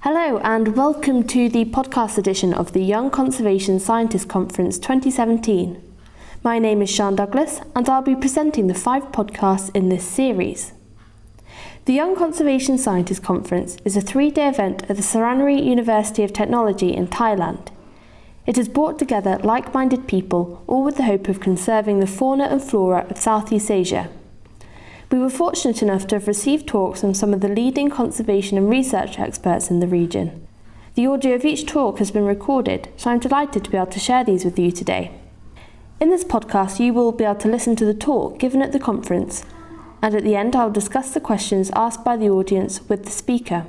Hello and welcome to the podcast edition of the Young Conservation Scientist Conference 2017. My name is Sian and I'll be presenting the 5 podcasts in this series. The Young Conservation Scientist Conference is a 3-day event at the Plenary University of Technology in Thailand. It has brought together like-minded people, all with the hope of conserving the fauna and flora of Southeast Asia. We were fortunate enough to have received talks from some of the leading conservation and research experts in the region. The audio of each talk has been recorded, so I'm delighted to be able to share these with you today. In this podcast, you will be able to listen to the talk given at the conference, and at the end I'll discuss the questions asked by the audience with the speaker.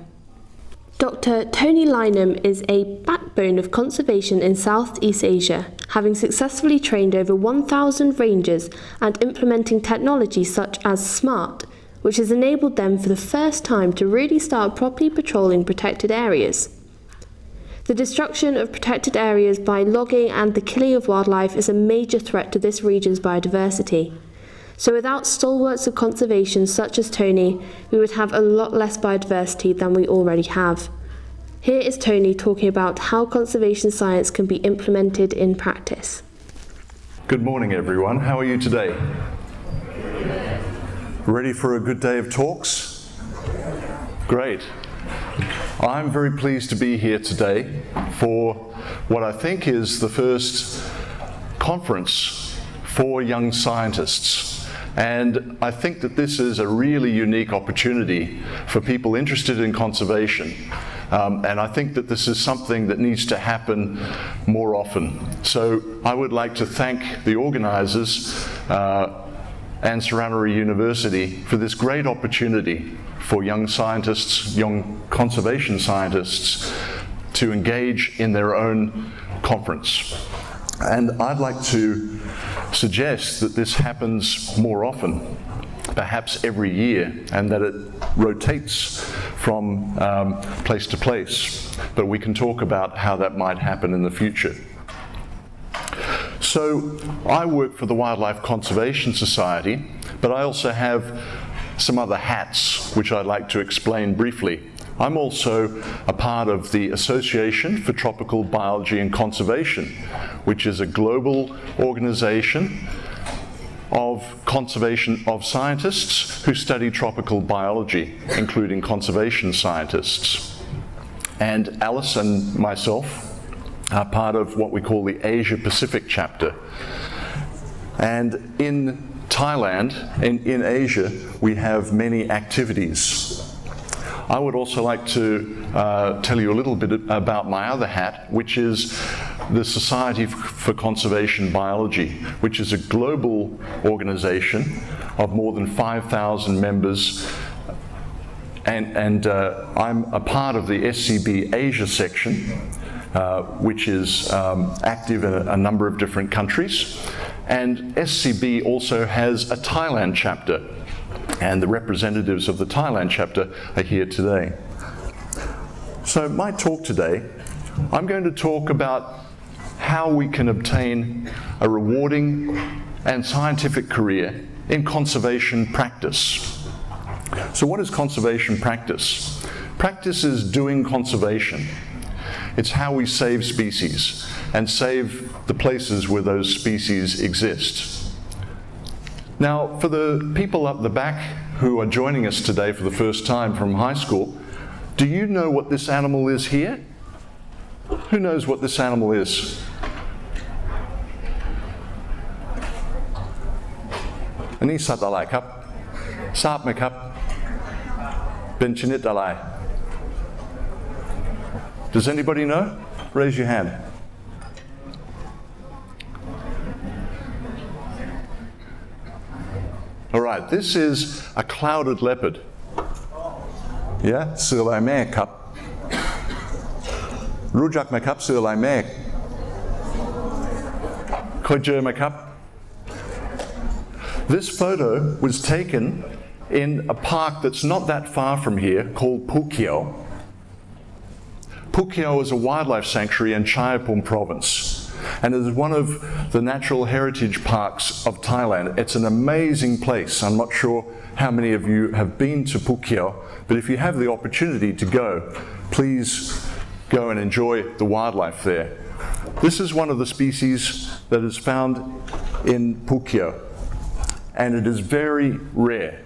Dr. Tony Lynam is a backbone of conservation in Southeast Asia, having successfully trained over 1,000 rangers and implementing technology such as SMART, which has enabled them for the first time to really start properly patrolling protected areas. The destruction of protected areas by logging and the killing of wildlife is a major threat to this region's biodiversity. So without stalwarts of conservation such as Tony, we would have a lot less biodiversity than we already have. Here is Tony talking about how conservation science can be implemented in practice. Good morning, everyone. How are you today? Ready for a good day of talks? Great. I'm very pleased to be here today for what I think is the first conference for young scientists. And I think that this is a really unique opportunity for people interested in conservation. And I think that this is something that needs to happen more often. So I would like to thank the organisers and Plenary University for this great opportunity for young scientists, young conservation scientists, to engage in their own conference. And I'd like to suggest that this happens more often, perhaps every year, and that it rotates from place to place. But we can talk about how that might happen in the future. So I work for the Wildlife Conservation Society, but I also have some other hats which I'd like to explain briefly. I'm also a part of the Association for Tropical Biology and Conservation, which is a global organization of conservation of scientists who study tropical biology, including conservation scientists. And Alice and myself are part of what we call the Asia Pacific chapter. And in Thailand, in Asia, we have many activities. I would also like to tell you a little bit about my other hat, which is the Society for Conservation Biology, which is a global organization of more than 5,000 members. And I'm a part of the SCB Asia section, which is active in a number of different countries. And SCB also has a Thailand chapter, and the representatives of the Thailand chapter are here today. So my talk today, I'm going to talk about how we can obtain a rewarding and scientific career in conservation practice. So what is conservation practice? Practice is doing conservation. It's how we save species and save the places where those species exist. Now, for the people up the back who are joining us today for the first time from high school, do you know what this animal is here? Who knows what this animal is? This is สัตว์อะไรครับทราบไหมครับเป็นชนิดอะไร Does anybody know? Raise your hand. All right, this is a clouded leopard. Yeah, เสือลายเมฆครับรู้จักไหมครับเสือลายเมฆเคยเจอไหมครับ This photo was taken in a park that's not that far from here called Phuket. Phuket is a wildlife sanctuary in Chaiyaphum province. And it is one of the natural heritage parks of Thailand. It's an amazing place. I'm not sure how many of you have been to Phuket, but if you have the opportunity to go, please go and enjoy the wildlife there. This is one of the species that is found in Pukio, and it is very rare.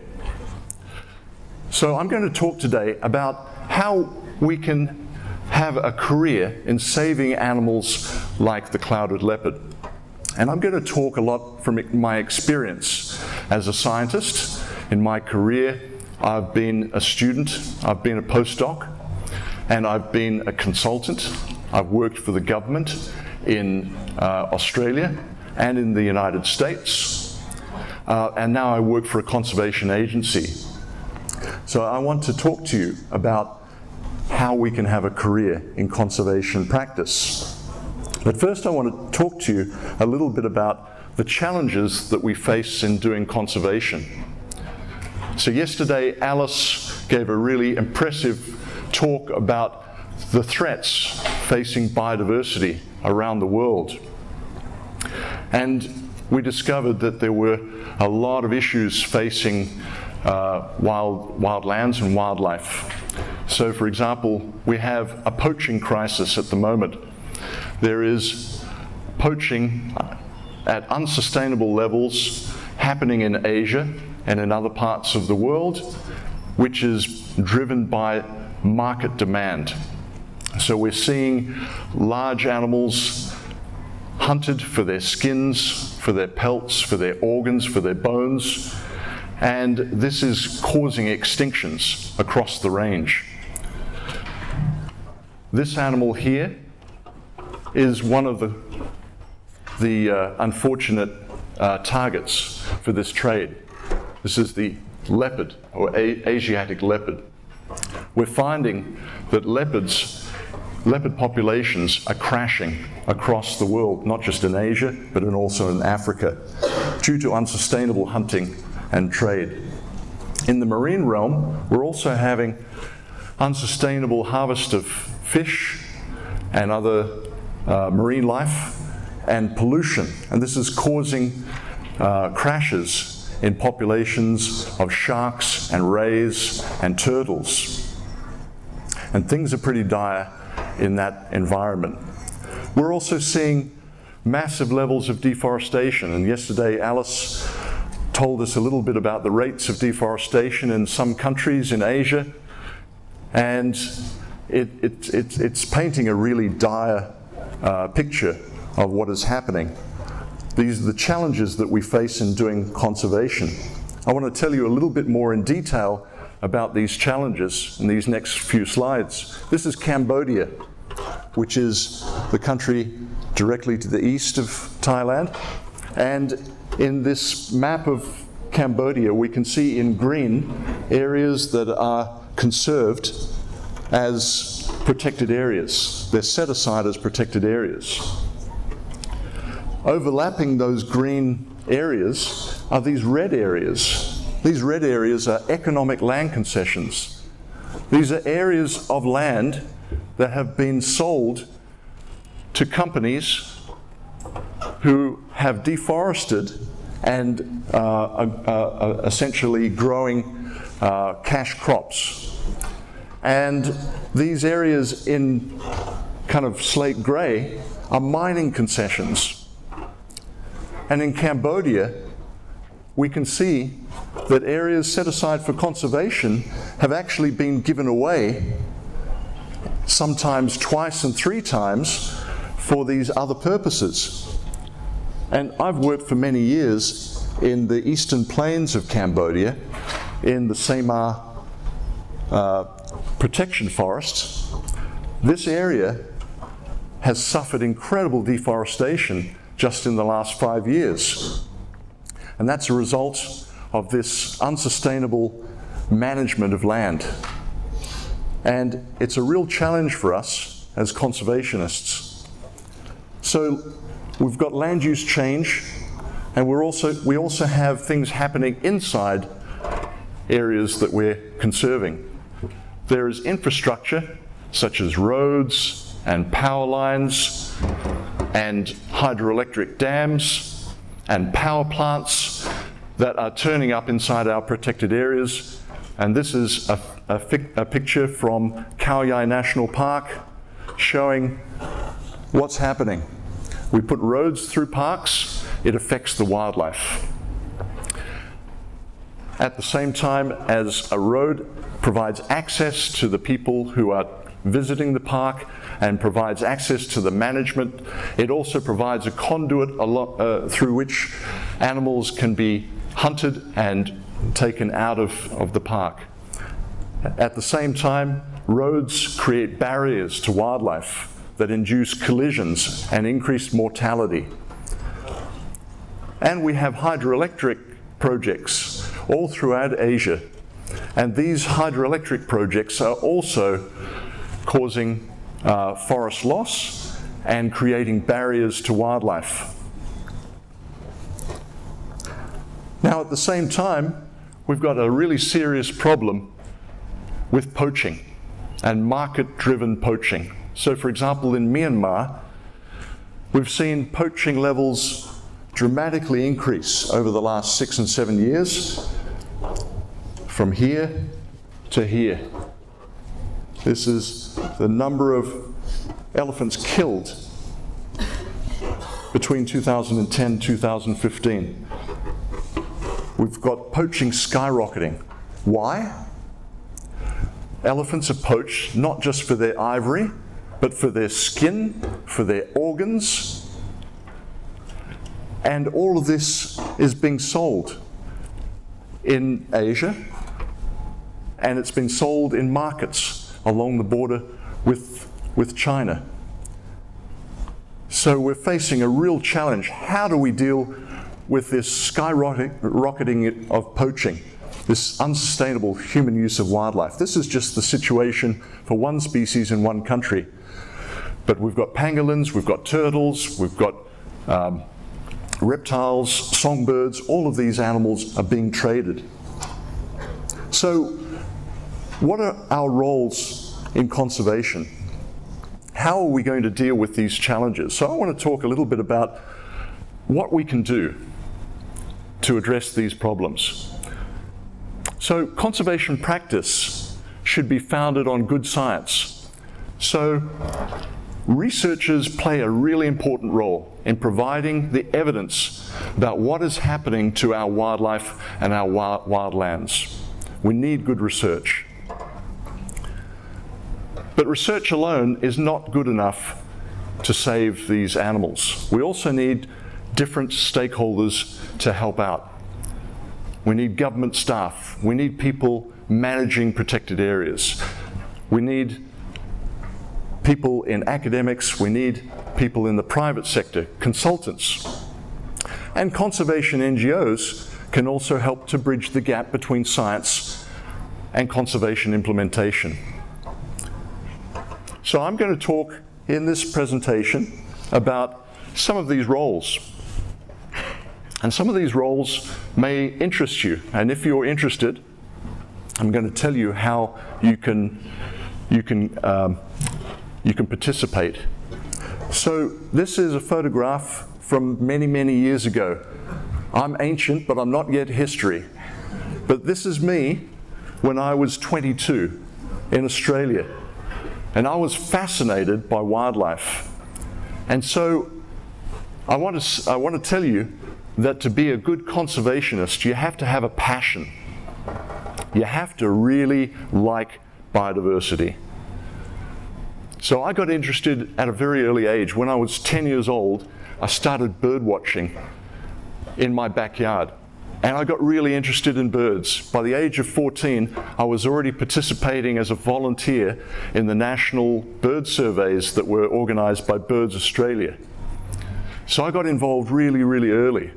So I'm going to talk today about how we can have a career in saving animals like the clouded leopard. And I'm going to talk a lot from my experience as a scientist. In my career, I've been a student, I've been a postdoc, and I've been a consultant. I've worked for the government in Australia and in the United States. And now I work for a conservation agency. So I want to talk to you about how we can have a career in conservation practice. But first I want to talk to you a little bit about the challenges that we face in doing conservation. So yesterday Alice gave a really impressive talk about the threats facing biodiversity around the world. And we discovered that there were a lot of issues facing wild lands and wildlife. So for example, we have a poaching crisis at the moment. There is poaching at unsustainable levels happening in Asia and in other parts of the world, which is driven by market demand. So we're seeing large animals hunted for their skins, for their pelts, for their organs, for their bones, and this is causing extinctions across the range. This animal here is one of the unfortunate targets for this trade. This is the leopard, or Asiatic leopard. We're finding that leopard populations are crashing across the world, not just in Asia, but also in Africa, due to unsustainable hunting and trade. In the marine realm, we're also having unsustainable harvest of fish and other marine life and pollution, and this is causing crashes in populations of sharks and rays and turtles. And things are pretty dire in that environment. We're also seeing massive levels of deforestation, and yesterday Alice told us a little bit about the rates of deforestation in some countries in Asia, and it's painting a really dire picture of what is happening. These are the challenges that we face in doing conservation. I want to tell you a little bit more in detail about these challenges in these next few slides. This is Cambodia, which is the country directly to the east of Thailand. And in this map of Cambodia, we can see in green areas that are conserved as protected areas. They're set aside as protected areas. Overlapping those green areas are these red areas. These red areas are economic land concessions. These are areas of land that have been sold to companies who have deforested and are essentially growing cash crops. And these areas in kind of slate grey are mining concessions. And in Cambodia, we can see that areas set aside for conservation have actually been given away, sometimes twice and three times, for these other purposes. And I've worked for many years in the eastern plains of Cambodia, in the Samar protection forests. This area has suffered incredible deforestation just in the last 5 years. And that's a result of this unsustainable management of land. And it's a real challenge for us as conservationists. So we've got land use change, and we also have things happening inside areas that we're conserving. There is infrastructure such as roads and power lines and hydroelectric dams and power plants that are turning up inside our protected areas, and this is a picture from Khao Yai National Park showing what's happening. We put roads through parks, it affects the wildlife. At the same time as a road provides access to the people who are visiting the park and provides access to the management, it also provides a conduit through which animals can be hunted and taken out of the park. At the same time, roads create barriers to wildlife that induce collisions and increased mortality. And we have hydroelectric projects all throughout Asia. And these hydroelectric projects are also causing forest loss and creating barriers to wildlife. Now, at the same time, we've got a really serious problem with poaching and market-driven poaching. So, for example, in Myanmar, we've seen poaching levels dramatically increase over the last 6 and 7 years, from here to here. This is the number of elephants killed between 2010 and 2015. We've got poaching skyrocketing. Why? Elephants are poached not just for their ivory, but for their skin, for their organs. And all of this is being sold in Asia, and it's been sold in markets along the border with China. So we're facing a real challenge. How do we deal with this skyrocketing of poaching, this unsustainable human use of wildlife? This is just the situation for one species in one country. But we've got pangolins, we've got turtles, we've got reptiles, songbirds, all of these animals are being traded. So what are our roles in conservation? How are we going to deal with these challenges? So I want to talk a little bit about what we can do to address these problems. So conservation practice should be founded on good science. So researchers play a really important role in providing the evidence about what is happening to our wildlife and our wildlands. We need good research. But research alone is not good enough to save these animals. We also need different stakeholders to help out. We need government staff. We need people managing protected areas. We need people in academics. We need people in the private sector, consultants. And conservation NGOs can also help to bridge the gap between science and conservation implementation. So I'm going to talk in this presentation about some of these roles. And some of these roles may interest you. And if you're interested, I'm going to tell you how you can participate. So this is a photograph from many, many years ago. I'm ancient, but I'm not yet history. But this is me when I was 22 in Australia. And I was fascinated by wildlife. And so I want to tell you that to be a good conservationist, you have to have a passion. You have to really like biodiversity. So I got interested at a very early age. When I was 10 years old, I started bird watching in my backyard. And I got really interested in birds. By the age of 14, I was already participating as a volunteer in the national bird surveys that were organised by Birds Australia. So I got involved really, really early.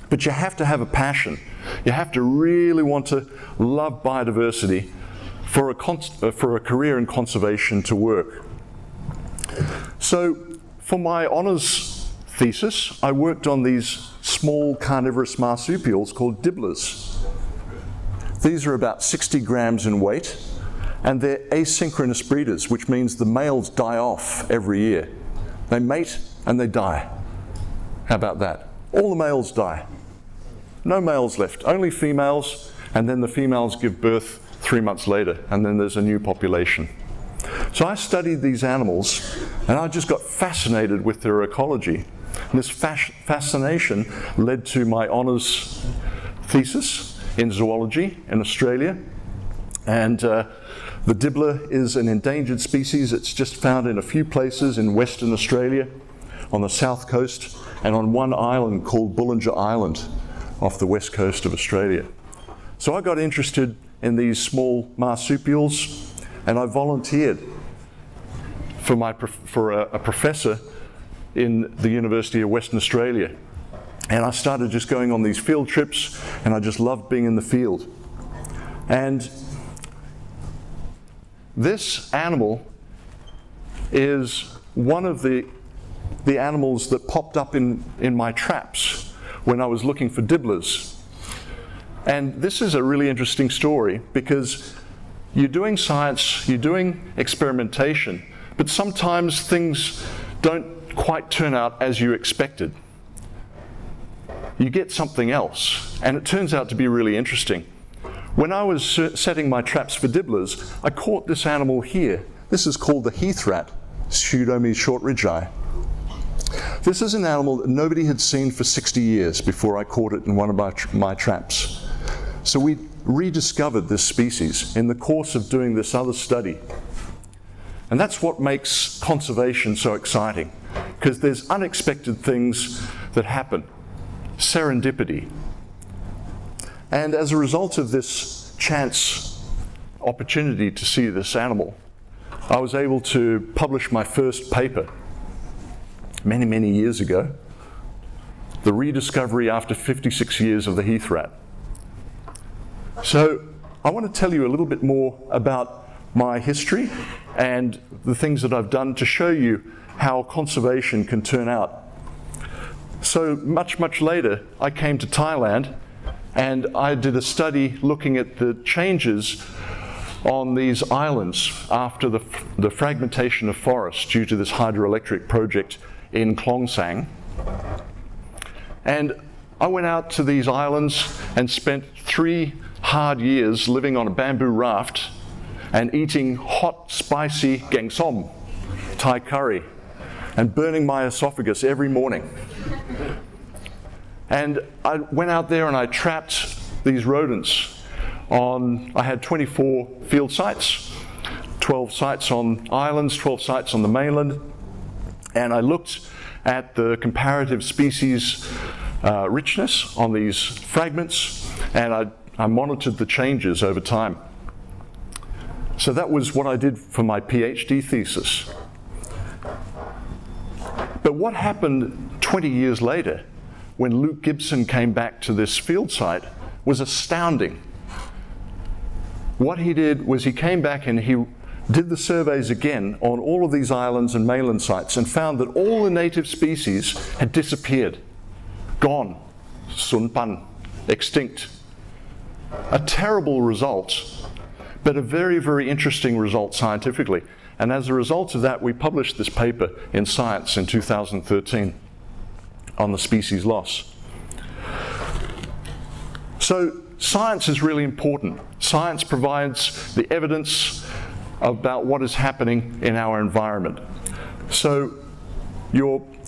But you have to have a passion. You have to really want to love biodiversity for a career in conservation to work. So for my honours thesis, I worked on these small carnivorous marsupials called dibblers. These are about 60 grams in weight, and they're asynchronous breeders, which means the males die off every year. They mate and they die. How about that? All the males die. No males left, only females, and then the females give birth 3 months later, and then there's a new population. So I studied these animals, and I just got fascinated with their ecology. And this fascination led to my honours thesis in zoology in Australia. And the dibbler is an endangered species. It's just found in a few places in Western Australia, on the south coast, and on one island called Bullinger Island off the west coast of Australia. So I got interested in these small marsupials, and I volunteered for a professor in the University of Western Australia. And I started just going on these field trips, and I just loved being in the field. And this animal is one of the animals that popped up in my traps when I was looking for dibblers. And this is a really interesting story, because you're doing science, you're doing experimentation, but sometimes things don't quite turn out as you expected. You get something else, and it turns out to be really interesting. When I was setting my traps for dibblers, I caught this animal here. This is called the heath rat, Pseudomys shortridgei. This is an animal that nobody had seen for 60 years before I caught it in one of my traps. So we rediscovered this species in the course of doing this other study. And that's what makes conservation so exciting, because there's unexpected things that happen, serendipity. And as a result of this chance opportunity to see this animal, I was able to publish my first paper many, many years ago, the rediscovery after 56 years of the heath rat. So I want to tell you a little bit more about my history and the things that I've done to show you how conservation can turn out. So much, much later, I came to Thailand, and I did a study looking at the changes on these islands after the fragmentation of forests due to this hydroelectric project in Klongsang. And I went out to these islands and spent 3 hard years living on a bamboo raft and eating hot, spicy gangsom, Thai curry, and burning my esophagus every morning. And I went out there and I trapped these rodents I had 24 field sites, 12 sites on islands, 12 sites on the mainland, and I looked at the comparative species richness on these fragments, and I monitored the changes over time. So that was what I did for my PhD thesis. But what happened 20 years later, when Luke Gibson came back to this field site, was astounding. What he did was he came back and he did the surveys again on all of these islands and mainland sites and found that all the native species had disappeared, gone, sunpan, extinct. A terrible result, but a very, very interesting result scientifically. And as a result of that, we published this paper in Science in 2013 on the species loss. So science is really important. Science provides the evidence about what is happening in our environment. So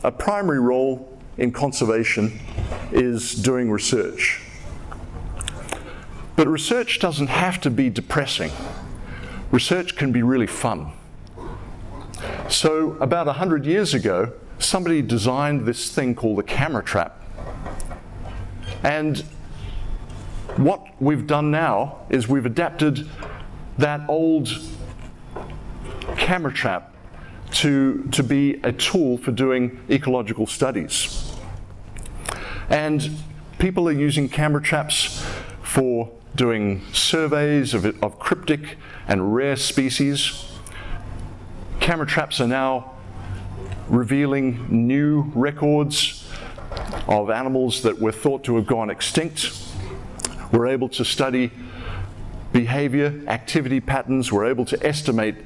a primary role in conservation is doing research. But research doesn't have to be depressing. Research can be really fun. So about 100 years ago, somebody designed this thing called a camera trap. And what we've done now is we've adapted that old camera trap to be a tool for doing ecological studies. And people are using camera traps for doing surveys of cryptic and rare species. Camera traps are now revealing new records of animals that were thought to have gone extinct. We're able to study behavior, activity patterns. We're able to estimate